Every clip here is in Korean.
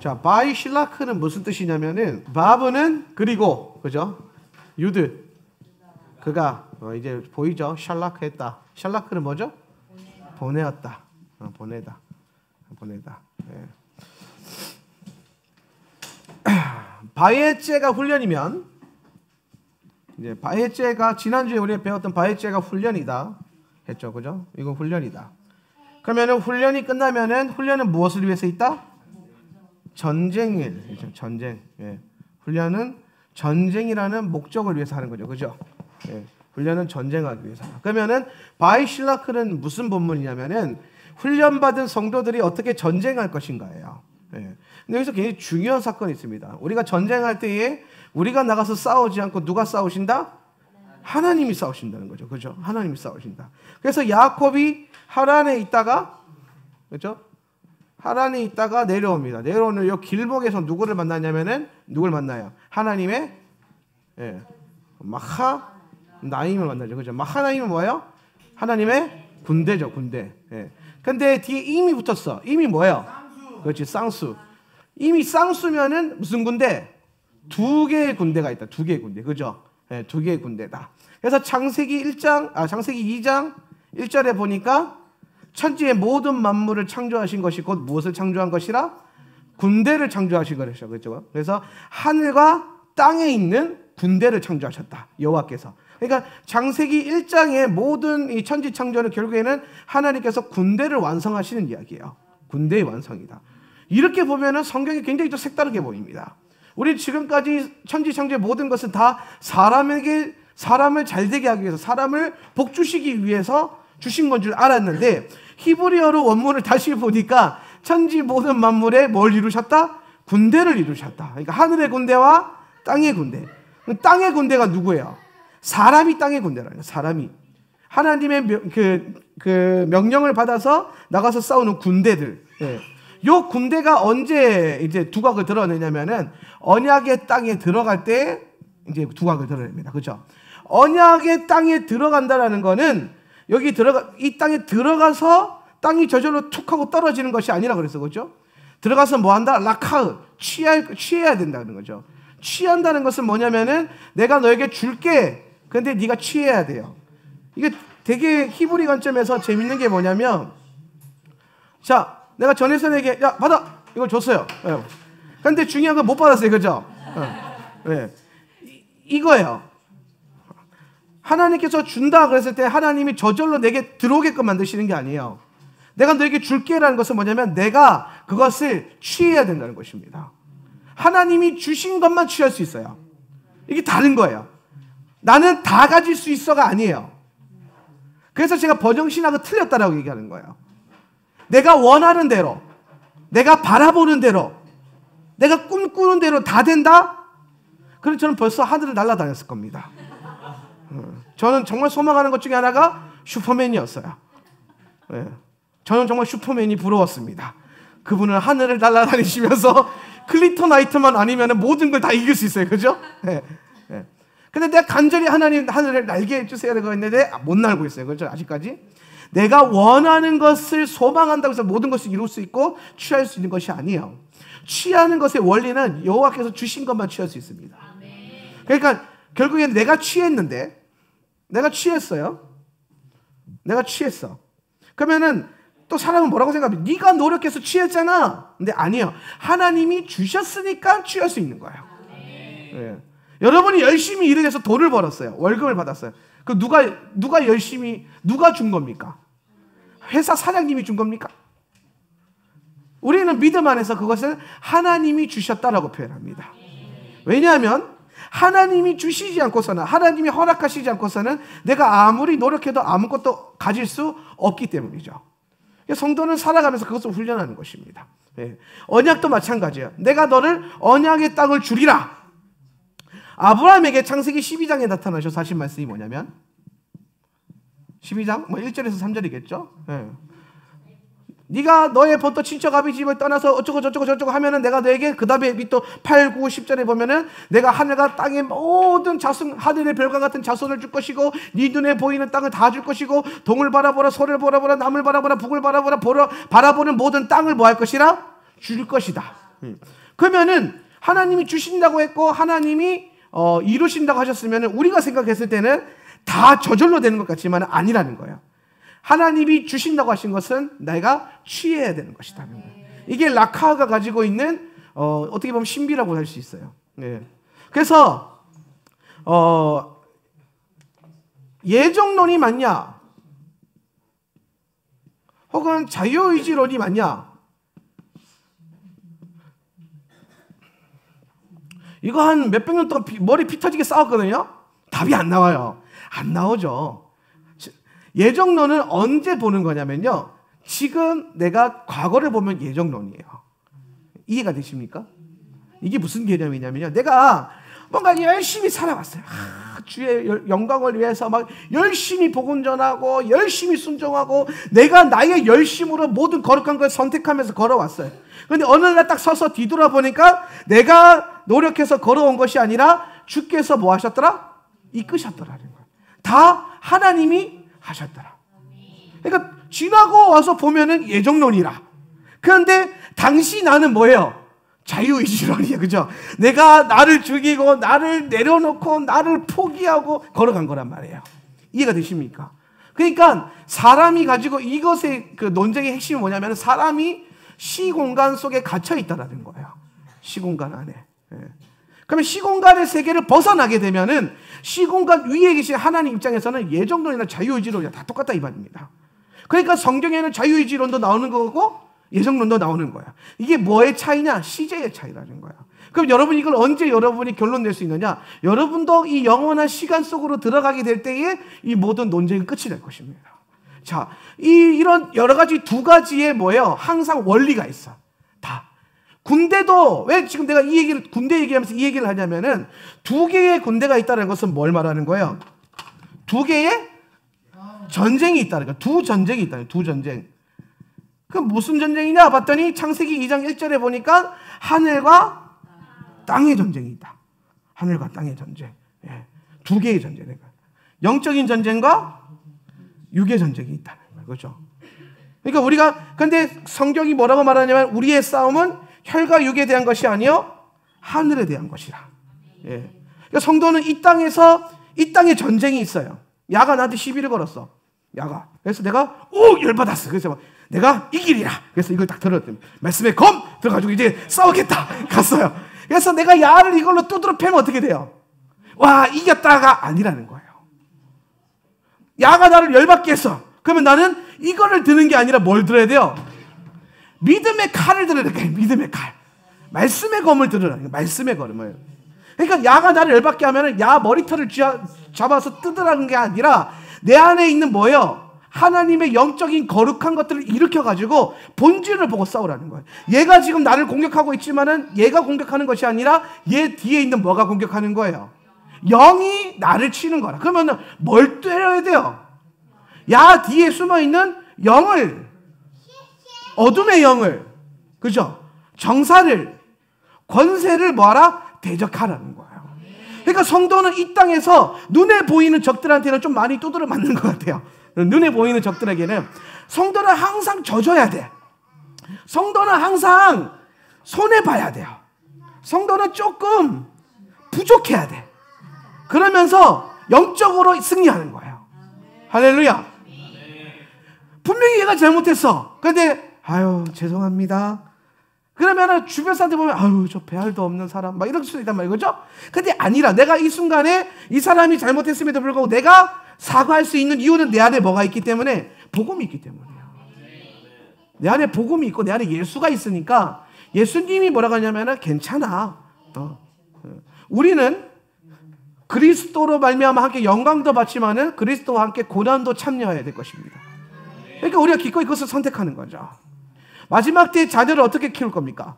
자, 바이실라크는 무슨 뜻이냐면은 바브는 그리고 그죠? 유드 그가 이제 보이죠? 샬라크했다. 샬라크는 뭐죠? 보내었다. 보내다. 예. 바에제가 훈련이면 이제 바에제가 지난주에 우리가 배웠던 바에제가 훈련이다 했죠, 그죠? 이건 훈련이다. 그러면은 훈련이 끝나면은 훈련은 무엇을 위해서 있다? 전쟁일, 전쟁. 예. 훈련은 전쟁이라는 목적을 위해서 하는 거죠, 그죠? 예. 훈련은 전쟁하기 위해서. 그러면은 바이실라크는 무슨 본문이냐면은 훈련받은 성도들이 어떻게 전쟁할 것인가예요. 예. 근데 여기서 굉장히 중요한 사건이 있습니다. 우리가 전쟁할 때에 우리가 나가서 싸우지 않고 누가 싸우신다? 하나님이 싸우신다는 거죠. 그죠? 하나님이 싸우신다. 그래서 야곱이 하란에 있다가, 그죠? 하란에 있다가 내려옵니다. 내려오는 요 길목에서 누구를 만나냐면은, 누굴 만나요? 하나님의, 예, 마하나임을 만나죠. 그죠? 마하나임은 뭐예요? 하나님의 군대죠, 군대. 예. 근데 뒤에 임이 붙었어. 임이 뭐예요? 그렇지, 쌍수. 이미 쌍수면은 무슨 군대? 두 개의 군대가 있다. 두 개의 군대. 그죠? 네, 두 개의 군대다. 그래서 창세기 2장 1절에 보니까 천지의 모든 만물을 창조하신 것이 곧 무엇을 창조한 것이라? 군대를 창조하신 것이죠. 그렇죠? 그래서 하늘과 땅에 있는 군대를 창조하셨다. 여호와께서. 그러니까 창세기 1장의 모든 이 천지 창조는 결국에는 하나님께서 군대를 완성하시는 이야기예요. 군대의 완성이다. 이렇게 보면은 성경이 굉장히 또 색다르게 보입니다. 우리 지금까지 천지 창조의 모든 것은 다 사람을 잘되게 하기 위해서, 사람을 복주시기 위해서 주신 건 줄 알았는데, 히브리어로 원문을 다시 보니까 천지 모든 만물에 뭘 이루셨다? 군대를 이루셨다. 그러니까 하늘의 군대와 땅의 군대. 땅의 군대가 누구예요? 사람이 땅의 군대라는 거예요. 사람이 하나님의 그 명령을 받아서 나가서 싸우는 군대들. 예. 요 군대가 언제 이제 두각을 드러내냐면은 언약의 땅에 들어갈 때 이제 두각을 드러냅니다. 그렇죠? 언약의 땅에 들어간다라는 거는 이 땅에 들어가서 땅이 저절로 툭 하고 떨어지는 것이 아니라 그랬어. 그렇죠? 들어가서 뭐 한다? 라카흐. 취해야 된다는 거죠. 취한다는 것은 뭐냐면은 내가 너에게 줄게. 근데 네가 취해야 돼요. 이게 되게 히브리 관점에서 재밌는 게 뭐냐면, 자, 내가 전혜선에게 야 받아 이걸 줬어요. 예. 근데 중요한 건 못 받았어요, 그죠? 예. 이거예요. 하나님께서 준다 그랬을 때 하나님이 저절로 내게 들어오게끔 만드시는 게 아니에요. 내가 너에게 줄게라는 것은 뭐냐면 내가 그것을 취해야 된다는 것입니다. 하나님이 주신 것만 취할 수 있어요. 이게 다른 거예요. 나는 다 가질 수 있어가 아니에요. 그래서 제가 번영신학은 틀렸다라고 얘기하는 거예요. 내가 원하는 대로, 내가 바라보는 대로, 내가 꿈꾸는 대로 다 된다? 그럼 저는 벌써 하늘을 날아다녔을 겁니다. 저는 정말 소망하는 것 중에 하나가 슈퍼맨이었어요. 네. 저는 정말 슈퍼맨이 부러웠습니다. 그분은 하늘을 날아다니시면서 클리토나이트만 아니면 모든 걸 다 이길 수 있어요. 그죠? 네. 네. 근데 내가 간절히 하나님 하늘을 날게 해주세요 라고 했는데 못 날고 있어요. 그렇죠? 아직까지. 내가 원하는 것을 소망한다고 해서 모든 것을 이룰 수 있고 취할 수 있는 것이 아니에요. 취하는 것의 원리는 여호와께서 주신 것만 취할 수 있습니다. 그러니까 결국엔 내가 취했는데, 내가 취했어요. 내가 취했어. 그러면은 또 사람은 뭐라고 생각해? 네가 노력해서 취했잖아. 근데 아니에요. 하나님이 주셨으니까 취할 수 있는 거예요. 네. 여러분이 열심히 일을 해서 돈을 벌었어요. 월급을 받았어요. 그 누가 열심히 누가 준 겁니까? 회사 사장님이 준 겁니까? 우리는 믿음 안에서 그것을 하나님이 주셨다라고 표현합니다. 왜냐하면 하나님이 주시지 않고서는, 하나님이 허락하시지 않고서는 내가 아무리 노력해도 아무것도 가질 수 없기 때문이죠. 성도는 살아가면서 그것을 훈련하는 것입니다. 예. 언약도 마찬가지예요. 내가 너를 언약의 땅을 주리라. 아브라함에게 창세기 12장에 나타나셔서 하신 말씀이 뭐냐면 12장 1절에서 3절이겠죠. 예. 네가 너의 본토 친척 아비 집을 떠나서 어쩌고 저쩌고 저쩌고 하면은 내가 너에게 그 다음에 또 8, 9, 10절에 보면은 내가 하늘과 땅의 모든 자손, 하늘의 별과 같은 자손을 줄 것이고 네 눈에 보이는 땅을 다 줄 것이고 동을 바라보라, 소를 바라보라, 남을 바라보라, 북을 바라보라, 바라보는 모든 땅을 뭐 할 것이라? 줄 것이다. 그러면은 하나님이 주신다고 했고 하나님이 이루신다고 하셨으면 우리가 생각했을 때는 다 저절로 되는 것 같지만 아니라는 거예요. 하나님이 주신다고 하신 것은 내가 취해야 되는 것이다는 거예요. 이게 라카가 가지고 있는 어떻게 보면 신비라고 할 수 있어요. 네. 그래서 예정론이 맞냐 혹은 자유의지론이 맞냐, 이거 한 몇백 년 동안 머리 피 터지게 싸웠거든요. 답이 안 나와요. 안 나오죠. 예정론은 언제 보는 거냐면요, 지금 내가 과거를 보면 예정론이에요. 이해가 되십니까? 이게 무슨 개념이냐면요, 내가 뭔가 열심히 살아왔어요. 주의 영광을 위해서 막 열심히 복음 전하고 열심히 순종하고 내가 나의 열심으로 모든 거룩한 걸 선택하면서 걸어왔어요. 그런데 어느 날 딱 서서 뒤돌아보니까 내가 노력해서 걸어온 것이 아니라 주께서 뭐 하셨더라? 이끄셨더라는 거예요. 다 하나님이 하셨더라. 그러니까 지나고 와서 보면은 예정론이라. 그런데 당시 나는 뭐예요? 자유의지론이에요. 그죠? 내가 나를 죽이고 나를 내려놓고 나를 포기하고 걸어간 거란 말이에요. 이해가 되십니까? 그러니까 사람이 가지고 이것의 그 논쟁의 핵심이 뭐냐면 사람이 시공간 속에 갇혀 있다라는 거예요. 시공간 안에. 그러면 시공간의 세계를 벗어나게 되면은 시공간 위에 계신 하나님 입장에서는 예정론이나 자유의지론이나 다 똑같다 이 말입니다. 그러니까 성경에는 자유의지론도 나오는 거고 예정론도 나오는 거야. 이게 뭐의 차이냐? 시제의 차이라는 거야. 그럼 여러분 이걸 언제 여러분이 결론 낼 수 있느냐? 여러분도 이 영원한 시간 속으로 들어가게 될 때에 이 모든 논쟁은 끝이 될 것입니다. 자, 이런 여러 가지 두 가지의 뭐예요? 항상 원리가 있어. 다. 군대도 왜 지금 내가 이 얘기를 군대 얘기하면서 이 얘기를 하냐면은 두 개의 군대가 있다는 것은 뭘 말하는 거예요? 두 개의 전쟁이 있다는 거야. 두 전쟁이 있다는 거야. 두 전쟁. 그 무슨 전쟁이냐 봤더니 창세기 2장 1절에 보니까 하늘과 땅의 전쟁이 있다. 하늘과 땅의 전쟁. 예. 두 개의 전쟁이니까. 영적인 전쟁과 육의 전쟁이 있다는 거예요. 그렇죠? 그러니까 우리가 근데 성경이 뭐라고 말하냐면 우리의 싸움은 혈과 육에 대한 것이 아니요 하늘에 대한 것이라. 예. 그러니까 성도는 이 땅에서 이 땅에 전쟁이 있어요. 야가 나한테 시비를 걸었어. 야가. 그래서 내가 열받았어. 그래서 내가 이기리라. 그래서 이걸 딱 들었더니 말씀에 검 들어가지고 이제 싸우겠다. 갔어요. 그래서 내가 야를 이걸로 두드러 패면 어떻게 돼요? 와, 이겼다가 아니라는 거예요. 야가 나를 열받게 했어. 그러면 나는 이거를 드는 게 아니라 뭘 들어야 돼요? 믿음의 칼을 들어야 돼. 믿음의 칼. 말씀의 검을 들으라. 말씀의 검을. 그러니까 야가 나를 열받게 하면은 야 머리털을 잡아서 뜯으라는 게 아니라 내 안에 있는 뭐예요? 하나님의 영적인 거룩한 것들을 일으켜가지고 본질을 보고 싸우라는 거예요. 얘가 지금 나를 공격하고 있지만은 얘가 공격하는 것이 아니라 얘 뒤에 있는 뭐가 공격하는 거예요? 영이 나를 치는 거라. 그러면 뭘 때려야 돼요? 야 뒤에 숨어있는 영을, 어둠의 영을, 그죠? 정사를, 권세를 뭐하라? 대적하라는 거예요. 그러니까 성도는 이 땅에서 눈에 보이는 적들한테는 좀 많이 두드려 맞는 것 같아요. 눈에 보이는 적들에게는 성도는 항상 져줘야 돼. 성도는 항상 손해봐야 돼요. 성도는 조금 부족해야 돼. 그러면서 영적으로 승리하는 거예요. 할렐루야. 분명히 얘가 잘못했어. 근데 아유 죄송합니다. 그러면은 주변 사람들 보면 아유 저 배알도 없는 사람 막 이럴 수도 있단 말이에요. 그죠? 근데 아니라 내가 이 순간에 이 사람이 잘못했음에도 불구하고 내가 사과할 수 있는 이유는 내 안에 뭐가 있기 때문에? 복음이 있기 때문이에요. 내 안에 복음이 있고 내 안에 예수가 있으니까 예수님이 뭐라고 하냐면은 괜찮아. 우리는 그리스도로 말미암아 함께 영광도 받지만은 그리스도와 함께 고난도 참여해야 될 것입니다. 그러니까 우리가 기꺼이 그것을 선택하는 거죠. 마지막 때의 자녀를 어떻게 키울 겁니까?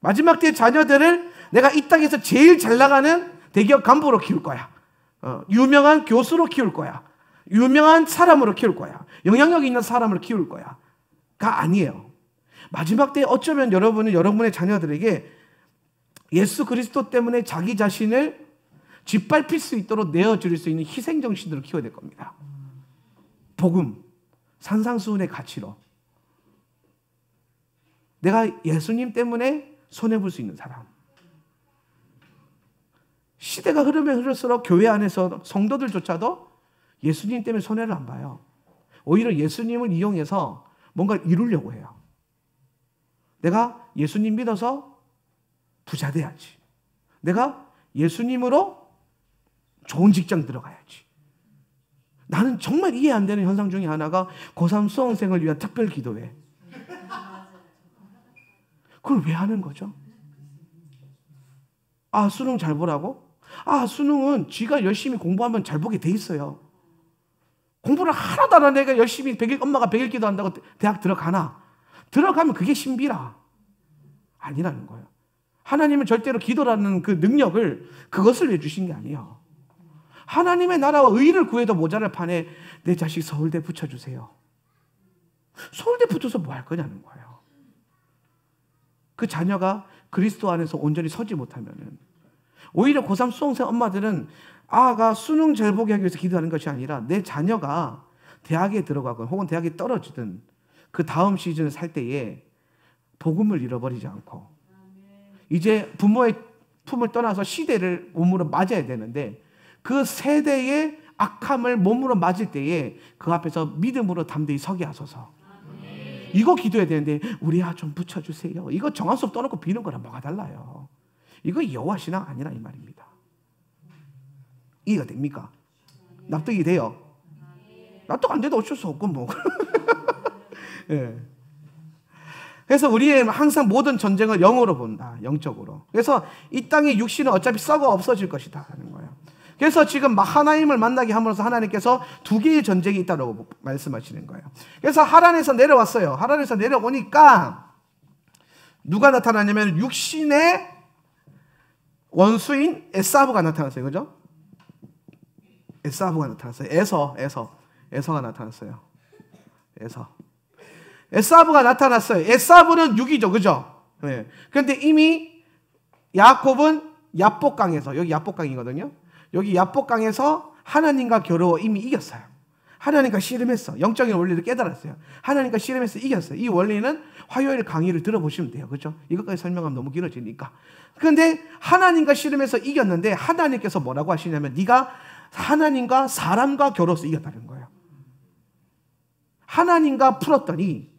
마지막 때의 자녀들을 내가 이 땅에서 제일 잘 나가는 대기업 간부로 키울 거야. 유명한 교수로 키울 거야. 유명한 사람으로 키울 거야. 영향력 있는 사람으로 키울 거야. 가 아니에요. 마지막 때에 어쩌면 여러분은 여러분의 자녀들에게 예수 그리스도 때문에 자기 자신을 짓밟힐 수 있도록 내어줄 수 있는 희생정신으로 키워야 될 겁니다. 복음, 산상수훈의 가치로. 내가 예수님 때문에 손해볼 수 있는 사람. 시대가 흐르면 흐를수록 교회 안에서 성도들조차도 예수님 때문에 손해를 안 봐요. 오히려 예수님을 이용해서 뭔가 이루려고 해요. 내가 예수님 믿어서 부자 돼야지. 내가 예수님으로 좋은 직장 들어가야지. 나는 정말 이해 안 되는 현상 중에 하나가 고3 수험생을 위한 특별 기도회. 그걸 왜 하는 거죠? 아, 수능 잘 보라고? 아, 수능은 쥐가 열심히 공부하면 잘 보게 돼 있어요. 공부를 하나도 안 하는 애가 열심히 엄마가 100일 기도한다고 대학 들어가나? 들어가면 그게 신비라. 아니라는 거예요. 하나님은 절대로 기도라는 그 능력을 그것을 왜 주신 게 아니에요. 하나님의 나라와 의를 구해도 모자랄 판에 내 자식 서울대 붙여주세요. 서울대 붙어서 뭐 할 거냐는 거예요. 그 자녀가 그리스도 안에서 온전히 서지 못하면은 오히려 고3 수험생 엄마들은 아가 수능 잘 보게 하기 위해서 기도하는 것이 아니라 내 자녀가 대학에 들어가건 혹은 대학에 떨어지든 그 다음 시즌을 살 때에 복음을 잃어버리지 않고 이제 부모의 품을 떠나서 시대를 몸으로 맞아야 되는데 그 세대의 악함을 몸으로 맞을 때에 그 앞에서 믿음으로 담대히 서게 하소서. 이거 기도해야 되는데 우리 좀 붙여주세요. 이거 정한 수업 떠놓고 비는 거랑 뭐가 달라요. 이거 여호와 신앙 아니라 이 말입니다. 이해가 됩니까? 납득이 돼요? 납득 안 돼도 어쩔 수 없고 뭐. 예. 그래서 우리의 항상 모든 전쟁을 영으로 본다. 영적으로. 그래서 이 땅의 육신은 어차피 썩어 없어질 것이다 하는 거예요. 그래서 지금 하나님을 만나게 함으로써 하나님께서 두 개의 전쟁이 있다고 말씀하시는 거예요. 그래서 하란에서 내려왔어요. 하란에서 내려오니까 누가 나타나냐면 육신의 원수인 에사브가 나타났어요. 그죠? 에사브가 나타났어요. 에서가 나타났어요. 에사브가 나타났어요. 에사브는 육이죠. 그죠? 네. 그런데 이미 야곱은 야복강에서, 여기 야복강이거든요. 여기 야복강에서 하나님과 겨루어 이미 이겼어요. 하나님과 씨름했어. 영적인 원리를 깨달았어요. 하나님과 씨름해서 이겼어요. 이 원리는 화요일 강의를 들어보시면 돼요. 그렇죠? 이것까지 설명하면 너무 길어지니까. 그런데 하나님과 씨름해서 이겼는데 하나님께서 뭐라고 하시냐면 네가 하나님과 사람과 겨뤄서 이겼다는 거예요. 하나님과 풀었더니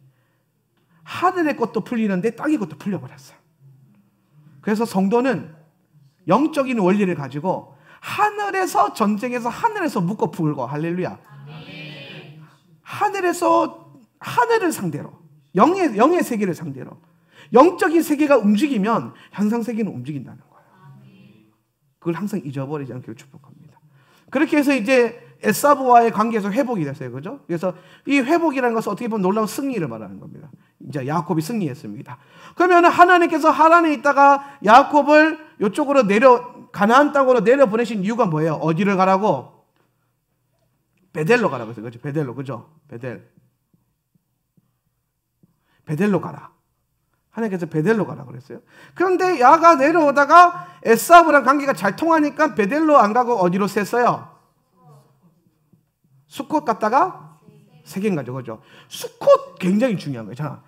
하늘의 것도 풀리는데 땅의 것도 풀려버렸어요. 그래서 성도는 영적인 원리를 가지고 하늘에서 전쟁에서 하늘에서 묶어 풀고 할렐루야. 하늘을 상대로 영의 세계를 상대로 영적인 세계가 움직이면 현상 세계는 움직인다는 거예요. 그걸 항상 잊어버리지 않기를 축복합니다. 그렇게 해서 이제 에사브와의 관계에서 회복이 됐어요. 그죠? 그래서 이 회복이라는 것은 어떻게 보면 놀라운 승리를 말하는 겁니다. 이제 야곱이 승리했습니다. 그러면 하나님께서 하란에 있다가 야곱을 이쪽으로 가나안 땅으로 내려보내신 이유가 뭐예요? 어디를 가라고? 베델로 가라고 했어요. 그죠? 베델로. 그죠? 베델로 가라. 하나님께서 베델로 가라고 그랬어요. 그런데 야가 내려오다가 에사브랑 관계가 잘 통하니까 베델로 안 가고 어디로 셌어요? 수콧 갔다가 세겜 가죠. 그죠? 수콧 굉장히 중요한 거예요. 자,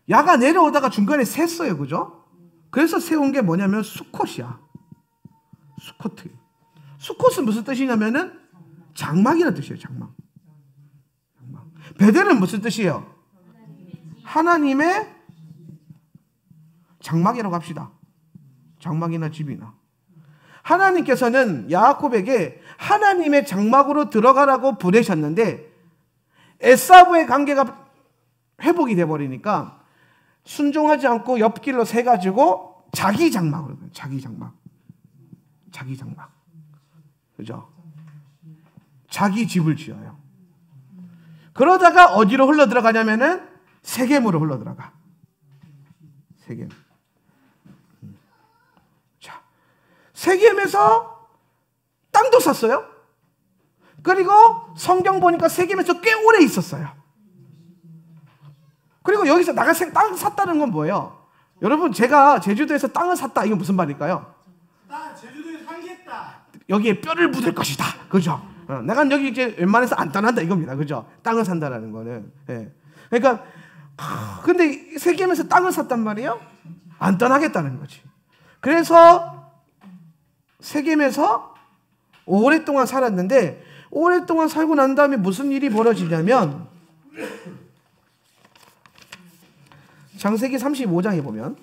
야가 내려오다가 중간에 셌어요. 그죠? 그래서 세운 게 뭐냐면 수콧이야. 수코트. 수콧은 무슨 뜻이냐면은 장막이라는 뜻이에요. 장막. 베델은 무슨 뜻이에요? 하나님의 장막이라고 합시다. 장막이나 집이나. 하나님께서는 야곱에게 하나님의 장막으로 들어가라고 보내셨는데 에사브의 관계가 회복이 돼버리니까 순종하지 않고 옆길로 새가지고 자기 장막으로 가요. 자기 장막. 그죠? 자기 집을 지어요. 그러다가 어디로 흘러 들어가냐면은 세겜으로 흘러 들어가. 세겜. 자, 세겜에서 땅도 샀어요. 그리고 성경 보니까 세겜에서 꽤 오래 있었어요. 그리고 여기서 땅 샀다는 건 뭐예요? 여러분, 제가 제주도에서 땅을 샀다. 이건 무슨 말일까요? 제주도에 살겠다. 여기에 뼈를 묻을 것이다. 그죠? 내가 여기 이제 웬만해서 안 떠난다 이겁니다. 그죠? 땅을 산다라는 거는. 예. 그러니까 근데 세겜에서 땅을 샀단 말이에요. 안 떠나겠다는 거지. 그래서 세겜에서 오랫동안 살았는데 오랫동안 살고 난 다음에 무슨 일이 벌어지냐면 창세기 35장에 보면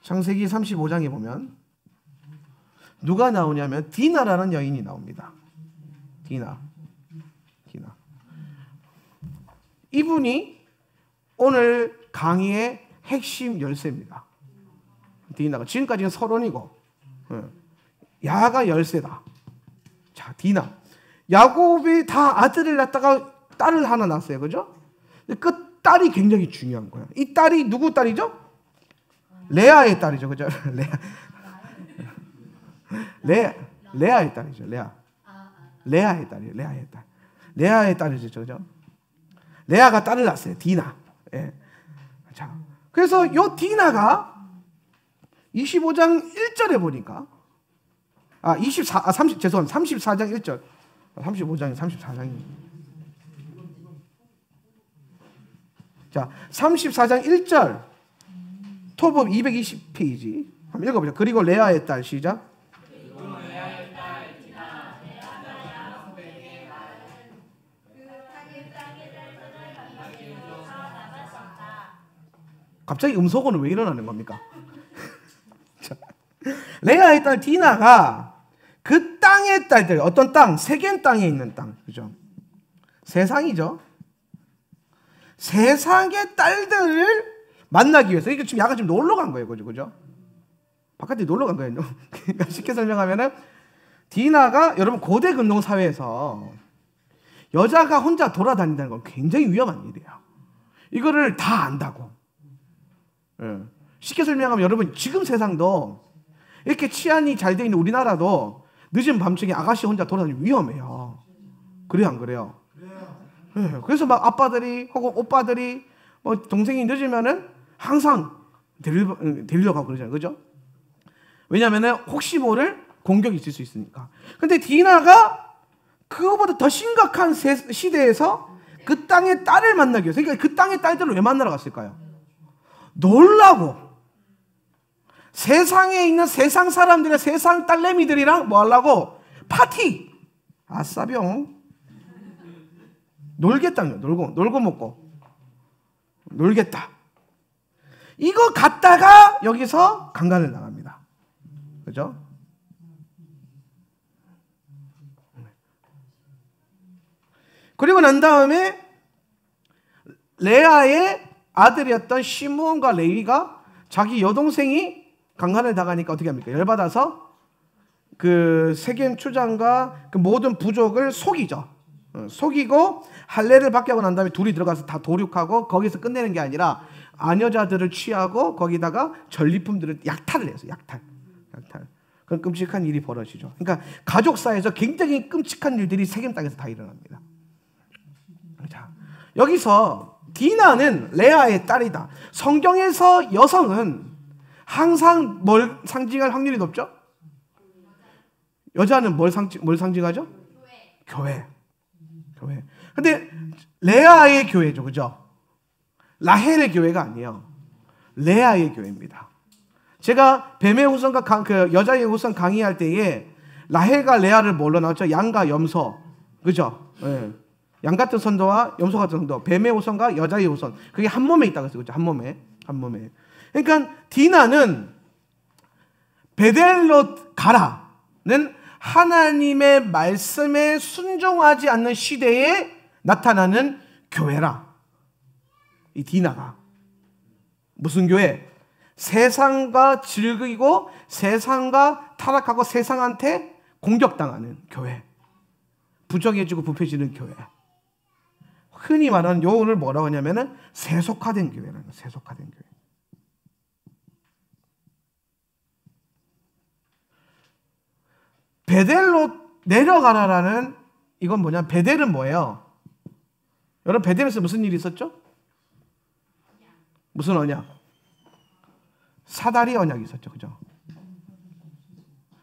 창세기 35장에 보면 누가 나오냐면 디나라는 여인이 나옵니다. 디나. 이분이 오늘 강의의 핵심 열쇠입니다. 디나가 지금까지는 서론이고 야가 열쇠다. 자, 디나. 야곱이 다 아들을 낳다가 딸을 하나 낳았어요. 그죠? 그 딸이 굉장히 중요한 거예요. 이 딸이 누구 딸이죠? 레아의 딸이죠. 그죠? 레아의 딸이죠. 레아의 딸이에요. 레아의 딸이죠. 그죠? 레아가 딸을 낳았어요. 디나. 예. 자, 그래서 요 디나가 25장 1절에 보니까 34장 1절. 35장이 34장이. 자, 34장 1절. 토법 220페이지. 한번 읽어보자. 그리고 레아의 딸 시작. 갑자기 음소거는 왜 일어나는 겁니까? 자, 레아의 딸 디나가 그 땅의 딸들, 어떤 땅? 세겜 땅에 있는 땅. 그죠? 세상이죠. 세상의 딸들을 만나기 위해서. 이게 지금 약간 놀러 간 거예요. 그죠? 바깥에 놀러 간 거예요. 그러니까 쉽게 설명하면은 디나가 여러분 고대 근동 사회에서 여자가 혼자 돌아다닌다는 건 굉장히 위험한 일이에요. 이거를 다 안다고. 예. 쉽게 설명하면 여러분 지금 세상도 이렇게 치안이 잘 돼 있는 우리나라도 늦은 밤중에 아가씨 혼자 돌아다니면 위험해요. 그래요, 안 그래요? 예. 그래서 막 아빠들이 혹은 오빠들이 뭐 동생이 늦으면은 항상 데리러 가고 그러잖아요. 그죠? 왜냐면은 혹시 모를 공격이 있을 수 있으니까. 근데 디나가 그거보다 더 심각한 시대에서 그 땅의 딸을 만나기 위해서. 그러니까 그 땅의 딸들을 왜 만나러 갔을까요? 놀라고. 세상에 있는 세상 사람들의 세상 딸내미들이랑 뭐 하려고? 파티. 아싸병. 놀겠다며. 놀고 먹고. 놀겠다. 이거 갖다가 여기서 강간을 당합니다. 그죠? 그리고 난 다음에 레아의 아들이었던 시므온과 레위가 자기 여동생이 강간을 당하니까 어떻게 합니까? 열받아서 그 세겜 추장과 그 모든 부족을 속이죠. 속이고 할례를 받게 하고 난 다음에 둘이 들어가서 다 도륙하고 거기서 끝내는 게 아니라 아녀자들을 취하고 거기다가 전리품들을 약탈을 해서 약탈. 그런 끔찍한 일이 벌어지죠. 그러니까 가족사에서 굉장히 끔찍한 일들이 세겜 땅에서 다 일어납니다. 자, 여기서 디나는 레아의 딸이다. 성경에서 여성은 항상 뭘 상징할 확률이 높죠? 여자는 뭘 상징하죠? 교회. 근데 레아의 교회죠. 그죠? 라헬의 교회가 아니에요. 레아의 교회입니다. 제가 뱀의 후손과 그 여자의 후손 강의할 때에 라헬과 레아를 뭘로 나왔죠? 양과 염소. 그죠? 예. 양 같은 선도와 염소 같은 선도. 뱀의 후손과 여자의 후손. 그게 한 몸에 있다고 했어요. 그죠? 한 몸에. 그러니까 디나는 베델로 가라는 하나님의 말씀에 순종하지 않는 시대에 나타나는 교회라. 이 디나가 무슨 교회? 세상과 즐기고 세상과 타락하고 세상한테 공격당하는 교회. 부정해지고 부패지는 교회. 흔히 말하는 요를 뭐라고 하냐면은 세속화된 교회라는 거예요. 세속화된 교회. 베델로 내려가라라는 이건 뭐냐? 베델은 뭐예요? 여러분 베델에서 무슨 일이 있었죠? 무슨 언약? 사다리 언약이 있었죠. 그죠?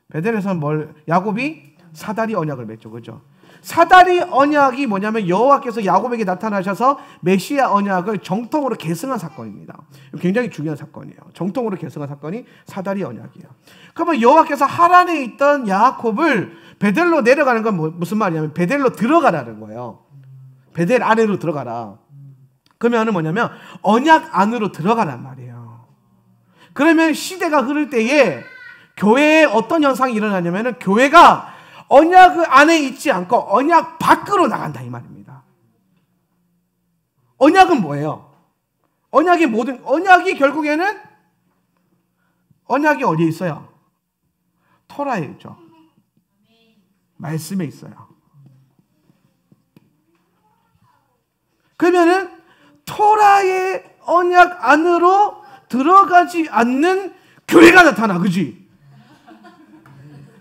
베델에서는 야곱이 사다리 언약을 맺죠. 그죠? 사다리 언약이 뭐냐면 여호와께서 야곱에게 나타나셔서 메시아 언약을 정통으로 계승한 사건입니다. 굉장히 중요한 사건이에요. 정통으로 계승한 사건이 사다리 언약이에요. 그러면 여호와께서 하란에 있던 야곱을 베델로 내려가는 건 무슨 말이냐면 베델로 들어가라는 거예요. 베델 아래로 들어가라. 그러면 뭐냐면 언약 안으로 들어가란 말이에요. 그러면 시대가 흐를 때에 교회에 어떤 현상이 일어나냐면 교회가 언약 안에 있지 않고 언약 밖으로 나간다 이 말입니다. 언약은 뭐예요? 언약이 결국에는 언약이 어디에 있어요? 토라에 있죠. 말씀에 있어요. 그러면은 토라의 언약 안으로 들어가지 않는 교회가 나타나, 그지?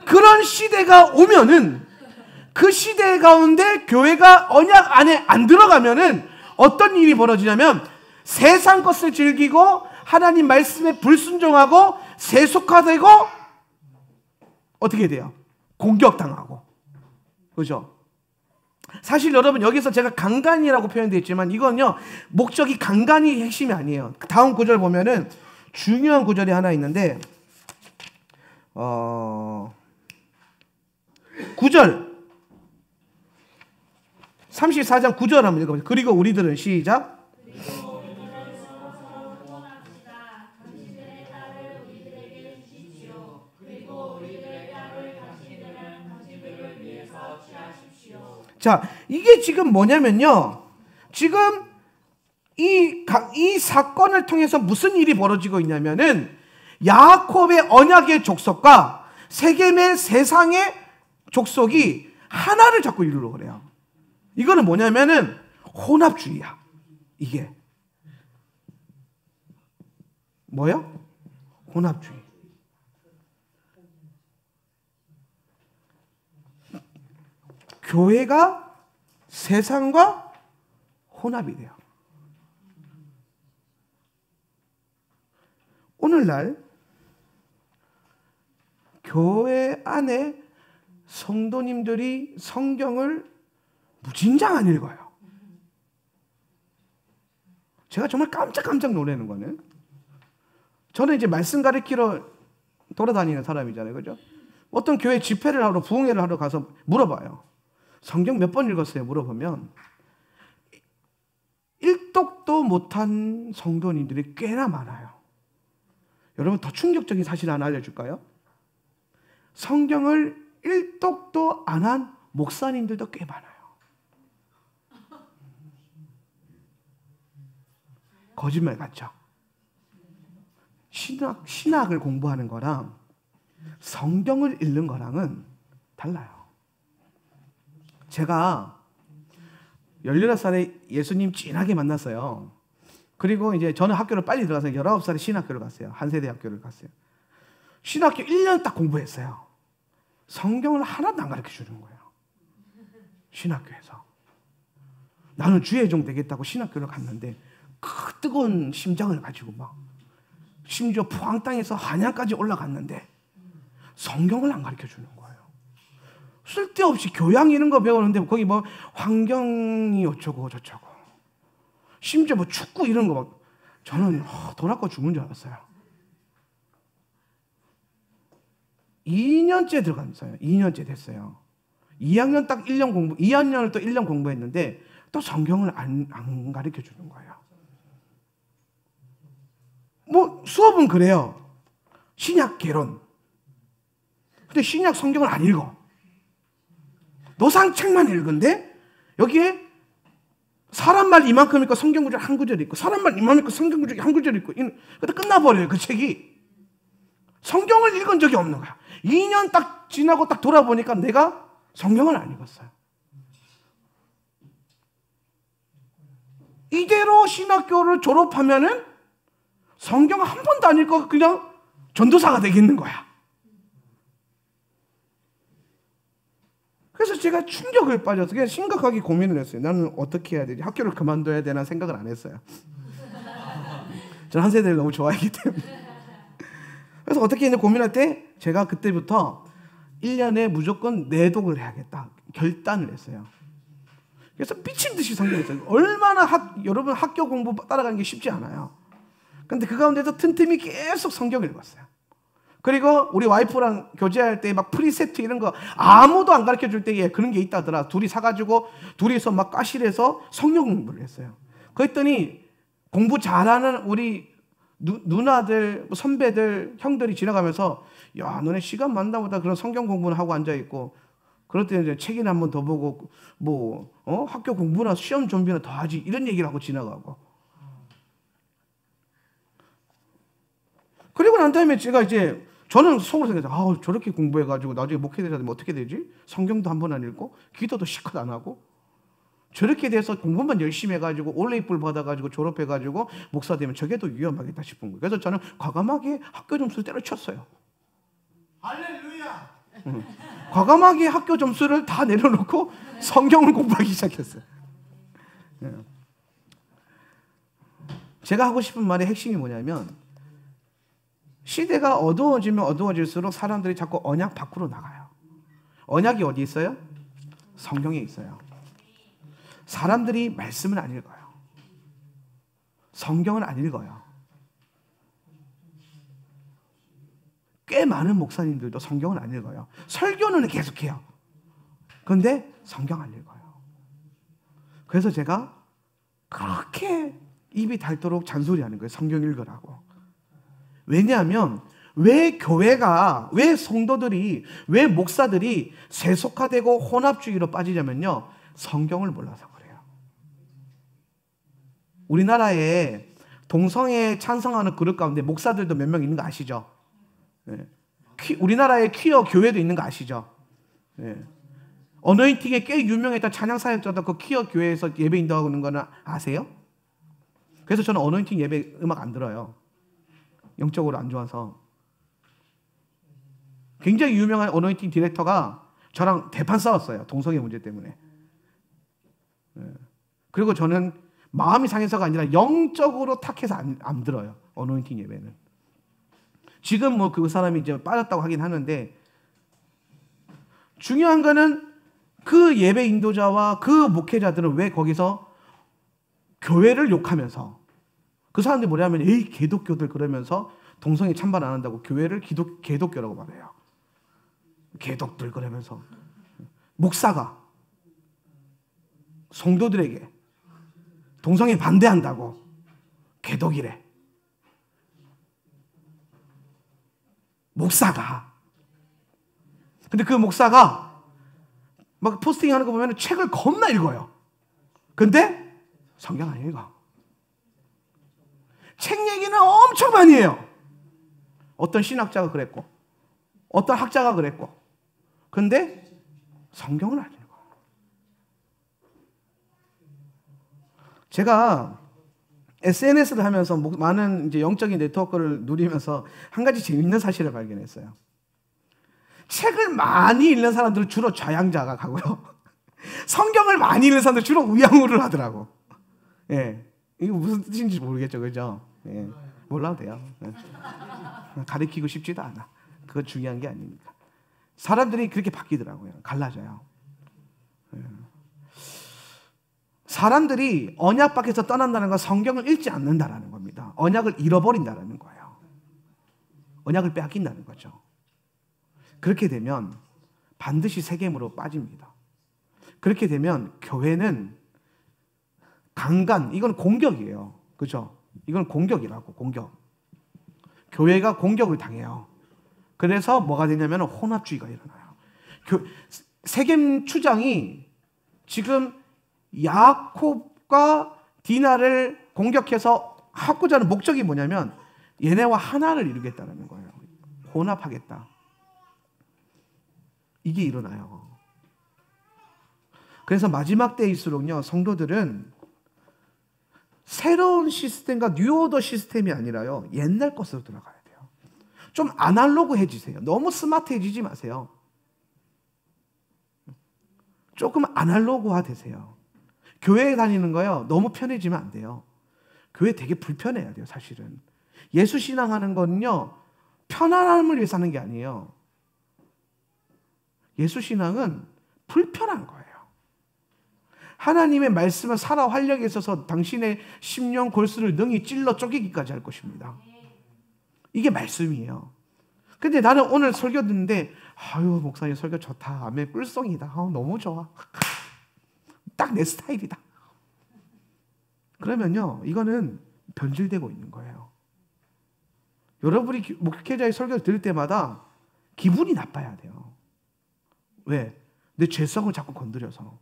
그런 시대가 오면은 그 시대 가운데 교회가 언약 안에 안 들어가면은 어떤 일이 벌어지냐면 세상 것을 즐기고 하나님 말씀에 불순종하고 세속화되고 어떻게 돼요? 공격당하고. 그죠? 사실 여러분 여기서 제가 강간이라고 표현되어 있지만 이건요 목적이 강간이 핵심이 아니에요. 다음 구절 보면은 중요한 구절이 하나 있는데 9절 34장 9절 한번 읽어보세요. 그리고 우리들은 시작. 자, 이게 지금 뭐냐면요. 지금 이 사건을 통해서 무슨 일이 벌어지고 있냐면은 야곱의 언약의 족속과 세겜의 세상의 족속이 하나를 잡고 이루려고 그래요. 이거는 뭐냐면은 혼합주의야. 이게. 뭐요? 혼합주의. 교회가 세상과 혼합이 돼요. 오늘날 교회 안에 성도님들이 성경을 무진장 안 읽어요. 제가 정말 깜짝 놀라는 거는 저는 이제 말씀 가르치러 돌아다니는 사람이잖아요. 그죠? 어떤 교회 집회를 하러 부흥회를 하러 가서 물어봐요. 성경 몇 번 읽었어요? 물어보면 1독도 못한 성도님들이 꽤나 많아요. 여러분 더 충격적인 사실 하나 알려줄까요? 성경을 1독도 안 한 목사님들도 꽤 많아요. 거짓말 같죠? 신학을 공부하는 거랑 성경을 읽는 거랑은 달라요. 제가 16살에 예수님 진하게 만났어요. 그리고 이제 저는 학교를 빨리 들어가서 19살에 신학교를 갔어요. 한세대 학교를 갔어요. 신학교 1년 딱 공부했어요. 성경을 하나도 안 가르쳐 주는 거예요. 신학교에서. 나는 주의 종 되겠다고 신학교를 갔는데 그 뜨거운 심장을 가지고 막 심지어 포항땅에서 한양까지 올라갔는데 성경을 안 가르쳐 주는 거예요. 쓸데없이 교양 이런 거 배우는데 거기 뭐 환경이 어쩌고 저쩌고 심지어 뭐 축구 이런 거 막 저는 돈 아까 죽는 줄 알았어요. 2년째 들어갔어요. 2년째 됐어요. 2학년 딱 1년 공부, 2학년을 또 1년 공부했는데 또 성경을 안 가르쳐 주는 거예요. 뭐 수업은 그래요. 신약 개론. 근데 신약 성경을 안 읽어. 노상책만 읽은데 여기에 사람 말 이만큼 있고 성경 구절 한 구절 있고 사람 말 이만큼 있고 성경 구절 한 구절 있고 근데 끝나버려요. 그 책이. 성경을 읽은 적이 없는 거야. 2년 딱 지나고 딱 돌아보니까 내가 성경을 안 읽었어요. 이대로 신학교를 졸업하면은 성경 한 번도 안 읽고 그냥 전도사가 되겠는 거야. 그래서 제가 충격을 빠져서 그냥 심각하게 고민을 했어요. 나는 어떻게 해야 되지? 학교를 그만둬야 되나 생각을 안 했어요. 저는 한 세대를 너무 좋아하기 때문에. 그래서 어떻게 했냐 고민할 때 제가 그때부터 1년에 무조건 내독을 해야겠다. 결단을 했어요. 그래서 미친 듯이 성경을 했어요. 얼마나 여러분 학교 공부 따라가는 게 쉽지 않아요. 근데 그 가운데서 틈틈이 계속 성경을 읽었어요. 그리고 우리 와이프랑 교제할 때 막 프리셉트 이런 거 아무도 안 가르쳐 줄 때에 그런 게 있다더라. 둘이 사가지고 둘이서 막 까실해서 성경 공부를 했어요. 그랬더니 공부 잘하는 우리 누나들, 선배들, 형들이 지나가면서 야, 너네 시간 많나 보다 그런 성경 공부는 하고 앉아있고 그럴 때 이제 책이나 한번 더 보고 학교 공부나 시험 준비나 더 하지 이런 얘기를 하고 지나가고 그리고 난 다음에 제가 이제 저는 속으로 생각해서 저렇게 공부해가지고 나중에 목회자 되면 어떻게 되지? 성경도 한 번 안 읽고 기도도 실컷 안 하고 저렇게 돼서 공부만 열심히 해가지고 올레이플 받아가지고 졸업해가지고 목사 되면 저게 더 위험하겠다 싶은 거예요. 그래서 저는 과감하게 학교 점수를 때려쳤어요. 할렐루야. 과감하게 학교 점수를 다 내려놓고 성경을 공부하기 시작했어요. 제가 하고 싶은 말의 핵심이 뭐냐면 시대가 어두워지면 어두워질수록 사람들이 자꾸 언약 밖으로 나가요. 언약이 어디 있어요? 성경에 있어요. 사람들이 말씀을 안 읽어요. 성경을 안 읽어요. 꽤 많은 목사님들도 성경을 안 읽어요. 설교는 계속해요. 그런데 성경 안 읽어요. 그래서 제가 그렇게 입이 닳도록 잔소리하는 거예요. 성경 읽으라고. 왜냐하면 왜 교회가, 왜 성도들이, 왜 목사들이 세속화되고 혼합주의로 빠지냐면요. 성경을 몰라서 그래요. 우리나라에 동성애 찬성하는 그룹 가운데 목사들도 몇 명 있는 거 아시죠? 네. 우리나라에 퀴어 교회도 있는 거 아시죠? 네. 어노인팅에 꽤 유명했던 찬양사역자도 그 퀴어 교회에서 예배 인도하는 거는 아세요? 그래서 저는 어노인팅 예배 음악 안 들어요. 영적으로 안 좋아서. 굉장히 유명한 어노인팅 디렉터가 저랑 대판 싸웠어요. 동성애 문제 때문에. 그리고 저는 마음이 상해서가 아니라 영적으로 탁해서 안 들어요. 어노인팅 예배는. 지금 뭐 그 사람이 이제 빠졌다고 하긴 하는데 중요한 거는 그 예배 인도자와 그 목회자들은 왜 거기서 교회를 욕하면서 그 사람들이 뭐냐면 에이 개독교들 그러면서 동성애 찬반 안 한다고 교회를 개독교라고 말해요. 개독들 그러면서 목사가 성도들에게 동성애 반대한다고 개독이래. 목사가. 근데 그 목사가 막 포스팅 하는 거 보면 책을 겁나 읽어요. 근데 성경 안 읽어. 책 얘기는 엄청 많이 해요. 어떤 신학자가 그랬고 어떤 학자가 그랬고 근데 성경을 안 읽어요. 제가 SNS를 하면서 많은 이제 영적인 네트워크를 누리면서 한 가지 재미있는 사실을 발견했어요. 책을 많이 읽는 사람들은 주로 좌양자가 가고요. 성경을 많이 읽는 사람들은 주로 우양우를 하더라고. 예. 이거 무슨 뜻인지 모르겠죠. 그죠? 예. 몰라도 돼요. 예. 가르치고 싶지도 않아. 그건 중요한 게 아니니까. 사람들이 그렇게 바뀌더라고요. 갈라져요. 예. 사람들이 언약 밖에서 떠난다는 건 성경을 읽지 않는다라는 겁니다. 언약을 잃어버린다는 거예요. 언약을 빼앗긴다는 거죠. 그렇게 되면 반드시 세겜으로 빠집니다. 그렇게 되면 교회는 강간, 이건 공격이에요. 그죠? 이건 공격이라고, 공격. 교회가 공격을 당해요. 그래서 뭐가 되냐면 혼합주의가 일어나요. 세겜 추장이 지금 야곱과 디나를 공격해서 하고자 하는 목적이 뭐냐면 얘네와 하나를 이루겠다는 거예요. 혼합하겠다. 이게 일어나요. 그래서 마지막 때일수록요, 성도들은 새로운 시스템과 뉴오더 시스템이 아니라요, 옛날 것으로 들어가야 돼요. 좀 아날로그해지세요. 너무 스마트해지지 마세요. 조금 아날로그화 되세요. 교회에 다니는 거요, 너무 편해지면 안 돼요. 교회 되게 불편해야 돼요, 사실은. 예수 신앙하는 거는요, 편안함을 위해서 하는 게 아니에요. 예수 신앙은 불편한 거예요. 하나님의 말씀은 살아 활력에 있어서 당신의 심령 골수를 능히 찔러 쪼개기까지 할 것입니다. 이게 말씀이에요. 근데 나는 오늘 설교 듣는데 아유 목사님 설교 좋다. 아멘 꿀송이다. 너무 좋아. 딱 내 스타일이다. 그러면요 이거는 변질되고 있는 거예요. 여러분이 목회자의 설교를 들을 때마다 기분이 나빠야 돼요. 왜? 내 죄성을 자꾸 건드려서.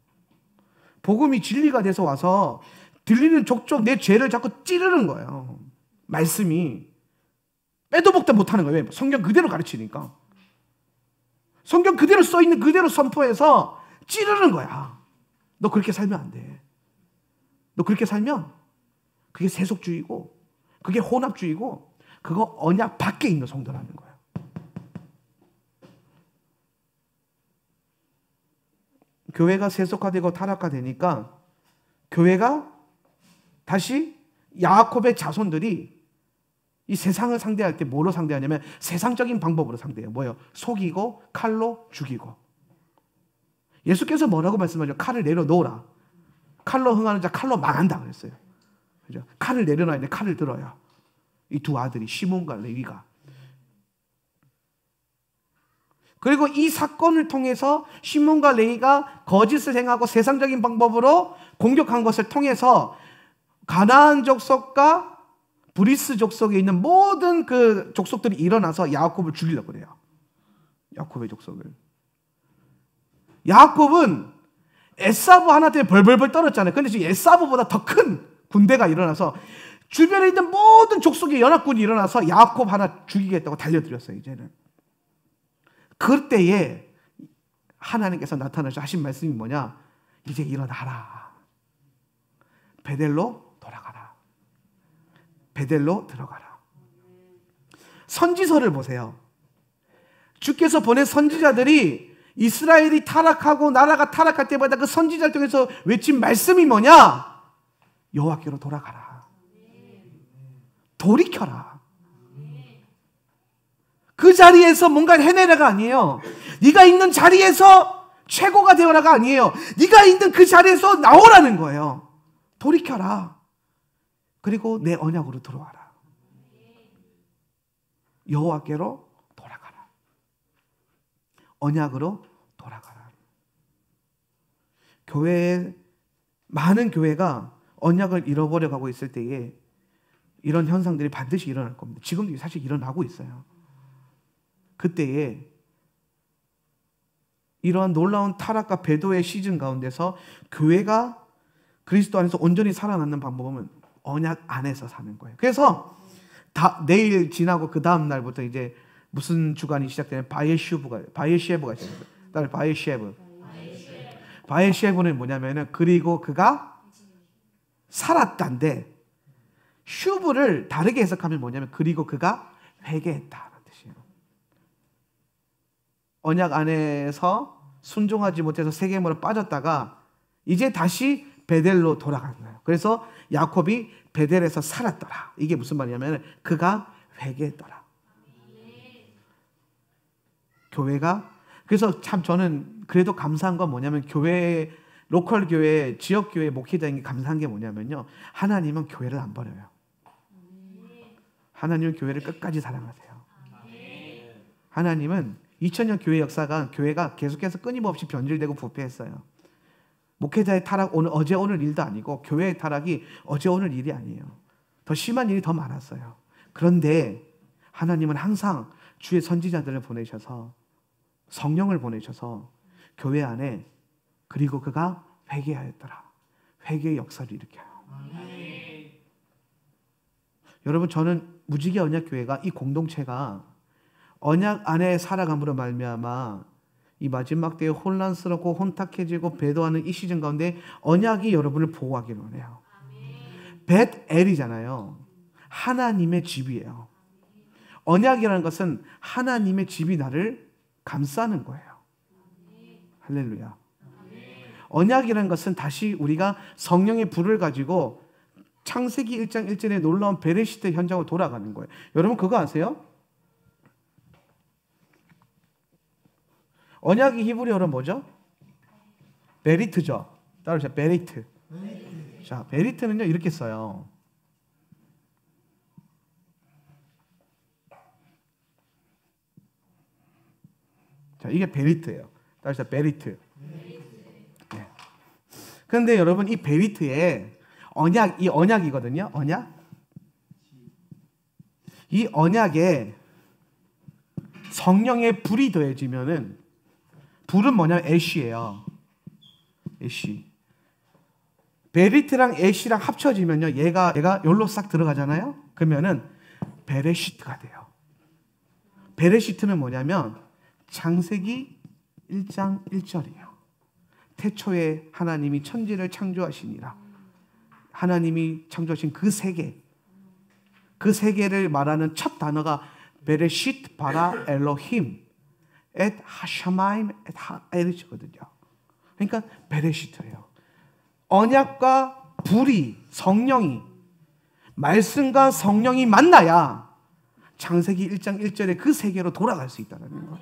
복음이 진리가 돼서 와서 들리는 족족 내 죄를 자꾸 찌르는 거예요. 말씀이. 빼도 먹다 못하는 거예요. 왜? 성경 그대로 가르치니까. 성경 그대로 써있는 그대로 선포해서 찌르는 거야. 너 그렇게 살면 안 돼. 너 그렇게 살면 그게 세속주의고 그게 혼합주의고 그거 언약 밖에 있는 성도라는 거예요. 교회가 세속화되고 타락화되니까 교회가 다시 야곱의 자손들이 이 세상을 상대할 때 뭐로 상대하냐면 세상적인 방법으로 상대해요. 뭐예요? 속이고 칼로 죽이고. 예수께서 뭐라고 말씀하죠? 칼을 내려놓으라. 칼로 흥하는 자 칼로 망한다 그랬어요. 그죠? 칼을 내려놔야 돼. 칼을 들어야. 이 두 아들이 시몬과 레위가. 그리고 이 사건을 통해서 시몬과 레위가 거짓을 행하고 세상적인 방법으로 공격한 것을 통해서 가나안 족속과 브리스 족속에 있는 모든 그 족속들이 일어나서 야곱을 죽이려고 그래요. 야곱의 족속을. 야곱은 에사부 하나 때문에 벌벌벌 떨었잖아요. 그런데 지금 에사부보다 더 큰 군대가 일어나서 주변에 있는 모든 족속의 연합군이 일어나서 야곱 하나 죽이겠다고 달려들었어요. 이제는. 그때에 하나님께서 나타나셔 하신 말씀이 뭐냐? 이제 일어나라. 베델로 돌아가라. 베델로 들어가라. 선지서를 보세요. 주께서 보낸 선지자들이 이스라엘이 타락하고 나라가 타락할 때마다 그 선지자를 통해서 외친 말씀이 뭐냐? 여호와께로 돌아가라. 돌이켜라. 그 자리에서 뭔가 해내라가 아니에요. 네가 있는 자리에서 최고가 되어라가 아니에요. 네가 있는 그 자리에서 나오라는 거예요. 돌이켜라. 그리고 내 언약으로 들어와라. 여호와께로 돌아가라. 언약으로 돌아가라. 교회에 많은 교회가 언약을 잃어버려 가고 있을 때에 이런 현상들이 반드시 일어날 겁니다. 지금도 사실 일어나고 있어요. 그때에 이러한 놀라운 타락과 배도의 시즌 가운데서 교회가 그리스도 안에서 온전히 살아남는 방법은 언약 안에서 사는 거예요. 그래서 내일 지나고 그 다음 날부터 이제 무슨 주간이 시작되면 바예시에브가 시작됩니다. 바예시에브는 뭐냐면은 그리고 그가 살았다인데 슈브를 다르게 해석하면 뭐냐면 그리고 그가 회개했다는 뜻이에요. 언약 안에서 순종하지 못해서 세겜으로 빠졌다가 이제 다시 베델로 돌아가는 거예요. 그래서 야곱이 베델에서 살았더라. 이게 무슨 말이냐면 그가 회개했더라. 교회가 그래서 참 저는 그래도 감사한 건 뭐냐면 교회 로컬 교회 지역 교회 목회자인 게 감사한 게 뭐냐면요. 하나님은 교회를 안 버려요. 하나님은 교회를 끝까지 사랑하세요. 하나님은 2000년 교회 역사가 교회가 계속해서 끊임없이 변질되고 부패했어요. 목회자의 타락 어제 오늘 일도 아니고 교회의 타락이 어제 오늘 일이 아니에요. 더 심한 일이 더 많았어요. 그런데 하나님은 항상 주의 선지자들을 보내셔서 성령을 보내셔서 교회 안에 그리고 그가 회개하였더라. 회개의 역사를 일으켜요. 여러분 저는 무지개 언약교회가 이 공동체가 언약 안에 살아감으로 말미암아 이 마지막 때에 혼란스럽고 혼탁해지고 배도하는 이 시즌 가운데 언약이 여러분을 보호하기를 원해요. 벳엘이잖아요. 하나님의 집이에요. 언약이라는 것은 하나님의 집이 나를 감싸는 거예요. 할렐루야. 언약이라는 것은 다시 우리가 성령의 불을 가지고 창세기 1장 1절의 놀라운 베레시트 현장으로 돌아가는 거예요. 여러분 그거 아세요? 언약이 히브리어로 뭐죠? 베리트죠. 따라서 베리트. 자, 베리트는요 이렇게 써요. 자, 이게 베리트예요. 따라서 베리트. 네. 그런데 여러분 이 베리트에 언약, 이 언약이거든요. 언약. 이 언약에 성령의 불이 더해지면은, 불은 뭐냐면 애쉬예요. 애쉬. 베리트랑 애쉬랑 합쳐지면요, 얘가 여기로 싹 들어가잖아요. 그러면은 베레시트가 돼요. 베레시트는 뭐냐면 창세기 1장 1절이에요. 태초에 하나님이 천지를 창조하시니라. 하나님이 창조하신 그 세계, 그 세계를 말하는 첫 단어가 베레시트 바라 엘로힘 엣 하샤마임 엣 하에르시거든요. 그러니까 베레시트예요. 언약과 불이, 성령이, 말씀과 성령이 만나야 창세기 1장 1절의 그 세계로 돌아갈 수 있다는 거예요.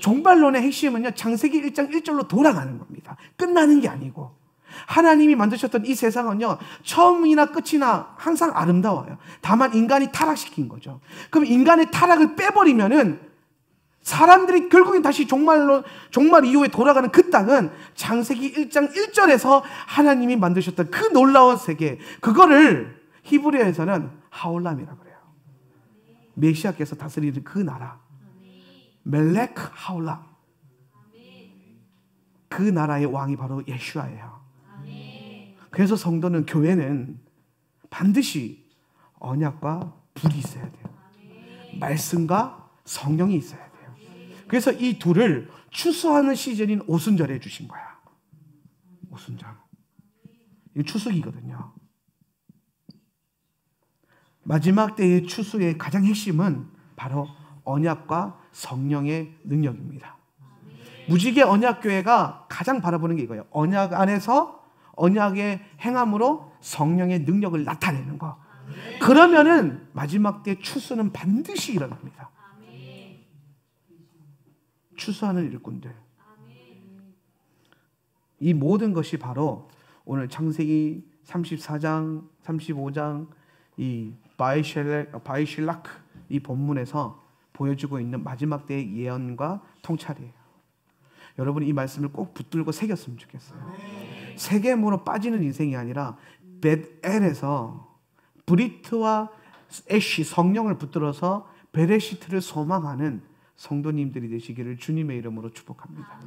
종말론의 핵심은요, 창세기 1장 1절로 돌아가는 겁니다. 끝나는 게 아니고. 하나님이 만드셨던 이 세상은요, 처음이나 끝이나 항상 아름다워요. 다만 인간이 타락시킨 거죠. 그럼 인간의 타락을 빼버리면은 사람들이 결국엔 다시 종말 이후에 돌아가는 그 땅은 창세기 1장 1절에서 하나님이 만드셨던 그 놀라운 세계, 그거를 히브리어에서는 하올람이라고 그래요. 메시아께서 다스리는 그 나라, 멜렉 하올람. 그 나라의 왕이 바로 예슈아예요. 그래서 성도는, 교회는 반드시 언약과 불이 있어야 돼요. 말씀과 성령이 있어야 돼요. 그래서 이 둘을 추수하는 시즌인 오순절에 주신 거야. 오순절. 이게 추수기거든요. 마지막 때의 추수의 가장 핵심은 바로 언약과 성령의 능력입니다. 무지개 언약교회가 가장 바라보는 게 이거예요. 언약 안에서 언약의 행함으로 성령의 능력을 나타내는 거. 그러면은 마지막 때 추수는 반드시 일어납니다. 추수하는 일꾼들. 이 모든 것이 바로 오늘 창세기 34장, 35장 이 바이실라크 이 본문에서 보여주고 있는 마지막 때의 예언과 통찰이에요. 여러분이 이 말씀을 꼭 붙들고 새겼으면 좋겠어요. 세겜으로 빠지는 인생이 아니라 벳엘에서 브리트와 애쉬, 성령을 붙들어서 베레시트를 소망하는 성도님들이 되시기를 주님의 이름으로 축복합니다.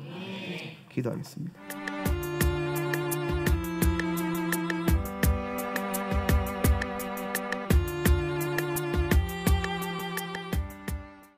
기도하겠습니다.